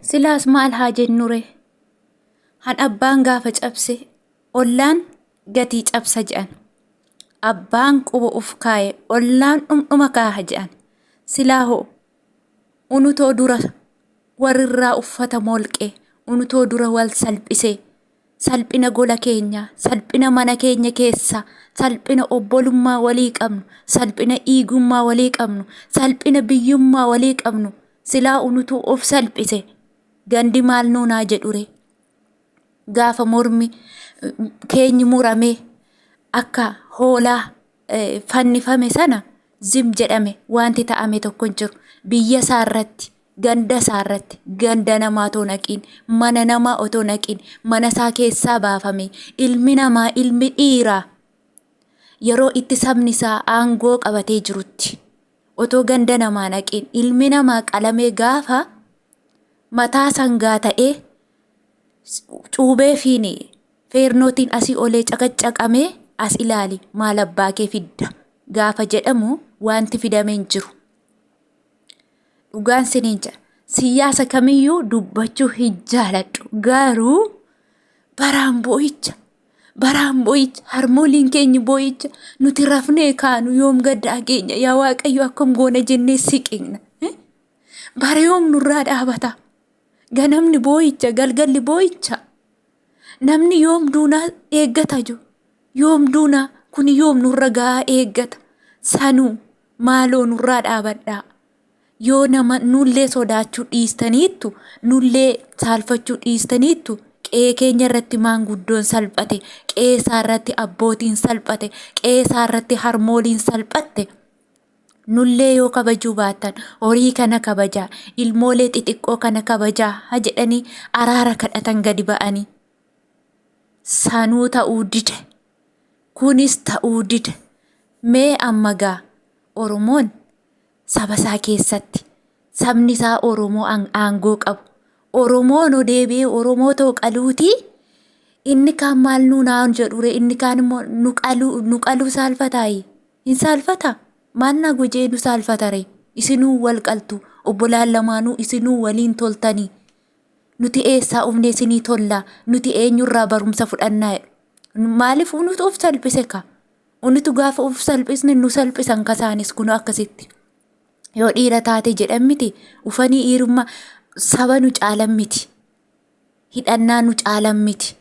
Silaas maal haa jennure han abbaan gaafa cabse ollaan gatii cabsa jedhan abbaan quba uf kaaye ollaan dhumdhuma kaaha jedhan silaa hoo unutoo dura warrirraa uffata molqe unutoo dura wal salphise salphina gola keenya salphina mana keenya keessa salphina obbolummaa walii qabnu salphina dhiigummaa walii qabnu salphina biyyummaa walii qabnu silaa unutuu of salphise gandi maal nuunaa jedhure gaafa mormi keenyi murame akka hoolaa fannifame sana zim jedhame wanti ta'ame tokko hin jiru biyya isaarratti ganda isaarratti ganda namaa otoo naqiin mana namaa otoo naqiin mana isaa keessaa baafame ilmi namaa ilmi dhiiraa yeroo itti sabni isaa aangoo qabatee jirutti otoo ganda namaa naqiin ilmi namaa qalamee gaafa mataa sangaa ta'ee cuubee fiini feernootiin asii olee caqacaqamee as ilaali maal abbaa kee fidda gaafa jedhamu wanti fidamee hin jiru. Dhugaan siniin jedha siyaasa kamiyyuu dubbachuu hin jaaladhu garuu baraan boo'icha harmooliin keenya boo'icha nuti rafnee kaanu yoom gaddaa keenya yaa Waaqayyo akkam goona jennee siqinna bara yoom nurraa dhaabata ganamni boo'icha galgalli boo'icha namni yoom duunaa eeggata jiru yoom duunaa kun yoom nurra gahaa eeggata sanuu maaloo nurraa dhaabadhaa yoo nama nullee sodaachuu dhiistaniittu nullee saalfachuu dhiistaniittu qe'ee keenya irratti maanguddoon salphate qe'ee isaa irratti abbootiin salphate qe'ee isaa irratti harmooliin salphatte nullee yoo kabajuu baattan horii kana kabajaa ilmoolee xixiqqoo kana kabajaa ha jedhanii araara kadhatan gadi ba'anii sanuu ta'uu dide kunis ta'uu dide mee amma gaa Oromoon saba isaa keessatti sabni isaa Oromoo aangoo qabu Oromoon odeebi'ee Oromoo ta'u qaluutii inni kaan maal nuunaan jedhure inni kaan immoo nu qaluu saalfataayi hin saalfata maal na gojee nu saalfatare isinuu wal qaltu obbolaan lamaanuu isinuu waliin toltanii nuti eessaa ufne isinii tollaa nuti eenyurraa barumsa fudhannaa maaliif unutu of salphise ka unutu gaafa of salphisne nu salphisan kasaanis kunoo akkasitti yoo dhiira taate jedhan miti ufanii dhiirummaa saba nu caalan miti hidhannaa nu caalan miti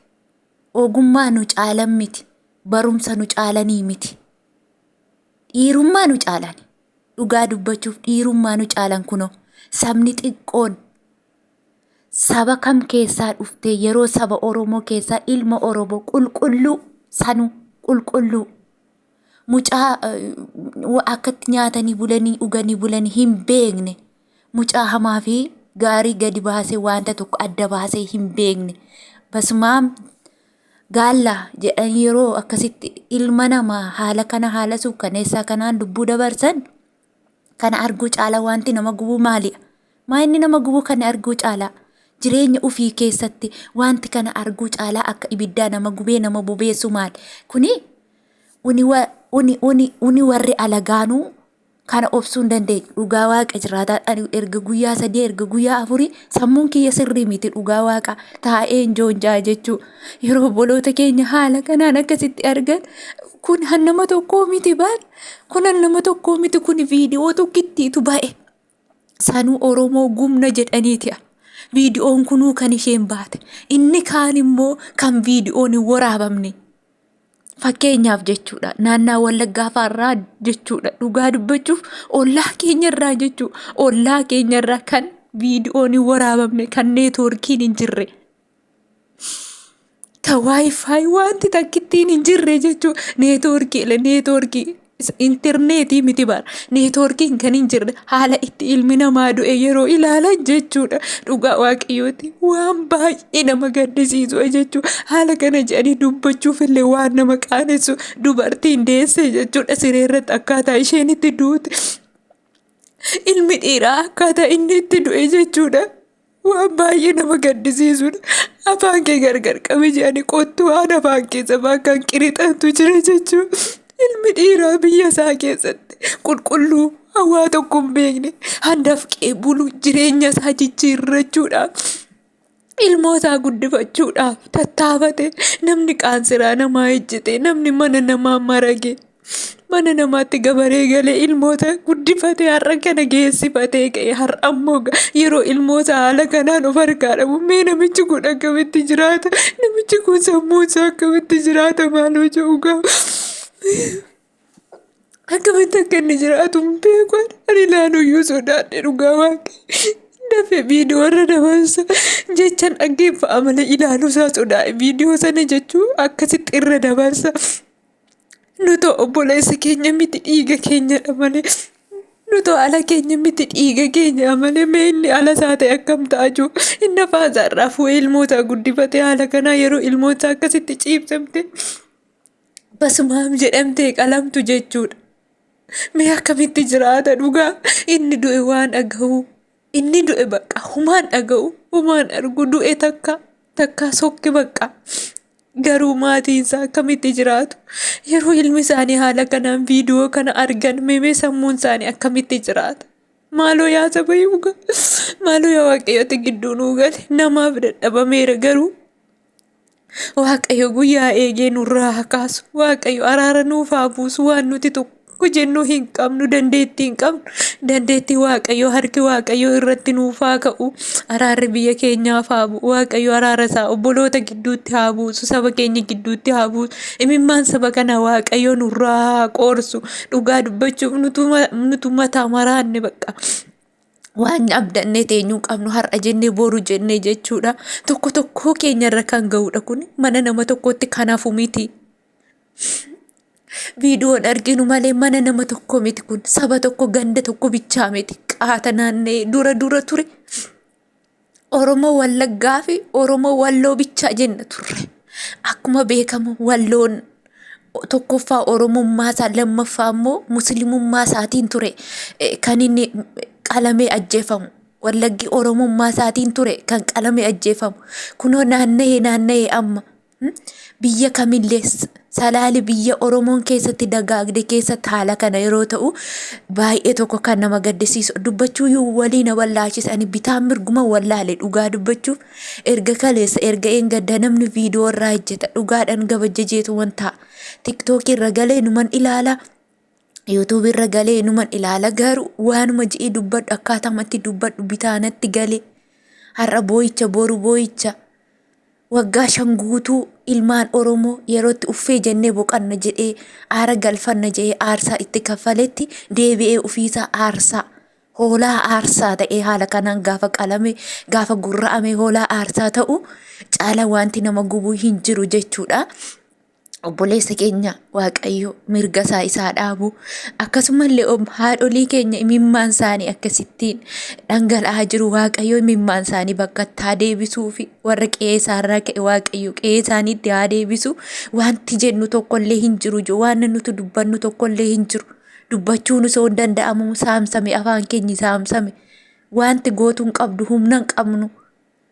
ogummaa nu caalan miti barumsa nu caalanii miti dhiirummaa nu caalan dhugaa dubbachuuf dhiirummaa nu caalan kunoo sabni xiqqoon saba kam keessaa dhuftee yeroo saba Oromoo keessaa ilma Oromoo qulqulluu sanu qulqulluu mucaa akkatti nyaatanii bulanii dhuganii bulanii hin beekne mucaa hamaa fi gaarii gadi baasee wanta tokko adda baasee hin beekne basumaam gaallaa jedhan yeroo akkasitti ilma namaa haala kana haala suukkaneessaa kanaan lubbuu dabarsan kana arguu caala wanti nama gubuu maali'a maa inni nama gubuu kana arguu caalaa jireenya ufii keessatti wanti kana arguu caalaa akka ibiddaa nama gubee nama bobeessu maal kuni uni warri alagaanuu kana obsuu hin dandeenyu dhugaa waaqa jiraataa erga guyyaa 3 erga guyyaa 4 sammuun kiyya sirrii miti dhugaa waaqa taa'ee njoonjaa jechuu yeroo boloota keenya haala kanaan akkasitti argan kun hannama tokkoo miti baal kun hannama tokkoo miti kun viidiyoo tokkittiitu ba'e sanuu Oromoo gumna jedhaniiti viidiyoon kunuu kan isheen baate inni kaan immoo kan viidiyoon hin waraabamne fakkeenyaaf jechuudha naannaa Wallaggaa faarraa jechuudha dhugaa dubbachuuf ollaa keenyarraa jechuu ollaa keenyarraa kan viidiyoon hin waraabamne kan neetwoorkiin hin jirre kan waayifaayi wanti takkittiin hin jirre jechuu neetwoorkii interneetii miti bara neetwoorkiin kan hin jirre haala itti ilmi namaa du'e yeroo ilaalan jechuudha dhugaa Waaqayyooti waan baay'ee nama gaddisiisu jechuu haala kana jedhanii dubbachuuf illee waan nama qaanessu dubartiin deesse jechuudha sireerratti akkaataa isheen itti duute ilmi dhiiraa akkaataa inni itti du'e jechuudha waan baay'ee nama gaddisiisudha afaan kee gargar qabe jedhanii qottu waan afaan keessa bakkaan qirixantu jira jechuudha. Ilmi dhiiraa biyya isaa keessatti qulqulluu hawaa tokko hin beekne handafqee bulu jireenya isaa jijjiirrachuudhaaf ilmootaa guddifachuudhaaf tattaafate, namni qaansiraa namaa ejjete, namni mana namaa marage, mana namaatti gabaree galee ilmoota guddifate har'a kana geessifatee ka'e. Har'a ammoo yeroo ilmoota haala kanaan of harkaa dhabu, mee namichi kun akkamitti jiraata? Namichi kun sammuu isaa akkamitti jiraata? Maaloo jedhu akkamitti akka inni jiraatu hin beeku. Ani ilaaluyyuu sodaadhe dhugaa Waaqni. Dafee viidiyoo irra dabarsa jechaan dhaggeeffa'a malee ilaaluusaa sodaa'e. Viidiyoo sana jechuun akkasitti irra dabarsa. Nutoo obboleessa keenya miti dhiiga keenyadha malee. Nutoo ala keenya miti dhiiga keenya malee. Mee inni ala isaa ta'e akkam ta'a jiru. Inni afaan isaarraa fuudhee ilmoota guddifate haala kanaa yeroo ilmoota akkasitti ciibsamte basumaam jedhamtee qalamtu jechuudha. Mee akkamitti jiraata dhugaa? Inni du'e waan dhaga'u. Inni du'e bakka humaan dhaga'u, humaan argu, du'e takka sokke bakka. Garuu maatiinsaa akkamitti jiraatu? Yeroo ilmi isaanii haala kanaan viidiyoo kana argan mee sammuun isaanii akkamitti jiraata? Maaloo yaa saba yuuga, maaloo yaa Waaqayyooti gidduu nuu gale. Namaaf dadhabameera garuu Waaqayyo guyyaa eegee nurraa haa kaasu. Waaqayyo araara nuuf haa buusu. Waan nuti tokko jennu hin qabnu, dandeettii hin qabnu. Dandeettii Waaqayyo, harki Waaqayyo irratti nuuf haa ka'u. Araarri biyya keenyaaf haa bu'u. Waaqayyo araara isaa obboloota gidduutti haa buusu, saba keenya gidduutti haa buusu. Imimmaan saba kana Waaqayyo nurraa haa qoorsu. Dhugaa dubbachuuf nutu mataa maraanne bakka. Waan abdannee teenyuu qabnu har'a jennee boru jennee jechuudha. Tokko keenyarra kan ga'udha kun. Mana nama tokkotti kanaafuu miti. Viidiyoon arginu malee mana nama tokko miti kun. Saba tokko ganda tokko bichaa miti. Qaata naannee dura ture. Oromoo Wallaggaa fi Oromoo Walloo bichaa jenna turre. Akkuma beekamu Walloon tokkoffaa Oromummaa isaa, lammaffaa immoo Muslimummaa isaatiin ture kan inni qalamee ajjeefamu. Wallaggi Oromummaa isaatiin ture kan qalamee ajjeefamu. Kunoo naanna'ee amma biyya kamillee salaali biyya Oromoon keessatti dagaagde keessatti haala kana yeroo ta'u baay'ee tokko kan nama gaddisiisu. Dubbachuuyyuu walii na wallaachisa. Ani bitaan mirguma wallaale dhugaa dubbachuuf erga kaleessa erga eengadda namni viidiyoo irraa hojjeta dhugaadhaan gabajjajeetu wanta tiktookii irra galee numan ilaala. YouTube irra galee numan ilaala garuu waanuma ji'ii dubbadhu akkaatamatti dubbadhu bitaanatti galee har'a boo'icha boru boo'icha waggaa 5 guutuu ilmaan Oromoo yerootti uffee jennee boqanna jedhee aara galfanna jedhee aarsaa itti kaffaletti deebi'ee ufiisaa aarsaa hoolaa aarsaa ta'ee haala kanaan gaafa qalame gaafa gurra'ame hoolaa aarsaa ta'u caala wanti nama gubuu hin jiru jechuudha. Obboleessa keenya Waaqayyo mirga isaa dhaabu akkasumallee haadholii keenya imimmaan isaanii akkasittiin dhangala'aa jiru. Waaqayyo imimmaan isaanii bakka haa deebisuu fi warra qe'ee isaarraa ka'e Waaqayyo qe'ee isaaniitti haa deebisu. Wanti jennu tokkollee hin jiru jo waan nuti dubbannu tokkollee hin jiru. Dubbachuun osoo hin danda'amu saamsame afaan keenya saamsame wanti gootuun qabdu humna hin qabnu.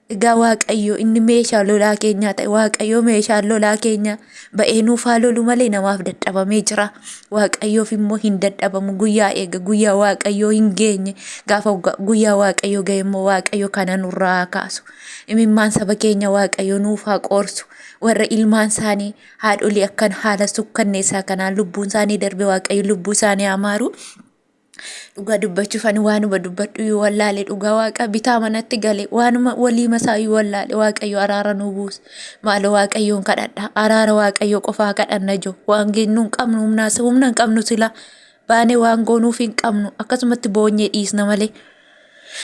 Egaa Waaqayyo inni meeshaa lolaa keenyaa ta'e Waaqayyo meeshaa lolaa keenya ba'ee nuuf haa lolu malee namaaf dadhabamee jira. Waaqayyoof immoo hin dadhabamu. Guyyaa eega guyyaa Waaqayyoo hin geenye gaafa guyyaa Waaqayyoo ga'e immoo Waaqayyo kana nurraa haa kaasu. Imimmaan saba keenya Waaqayyo nuuf haa qoorsu. Warra ilmaan isaanii haadholii akkan haala sukkanneessaa kanaan lubbuun isaanii darbe Waaqayyo lubbuu isaanii haa maaru. Dhugaa dubbachuuf ani waanuma dubbadhu yoo wallaale dhugaa Waaqa bitaa manatti gale waanuma walii masaa yoo wallaale Waaqayyo araara nuu buusa. Maaloo Waaqayyoon kadhadha. Araara Waaqayyo qofaa kadhanna jo. Waan geennu hin qabnu humna hin qabnu sila baanee waan goonuuf hin qabnu akkasumatti boonyee dhiisna malee.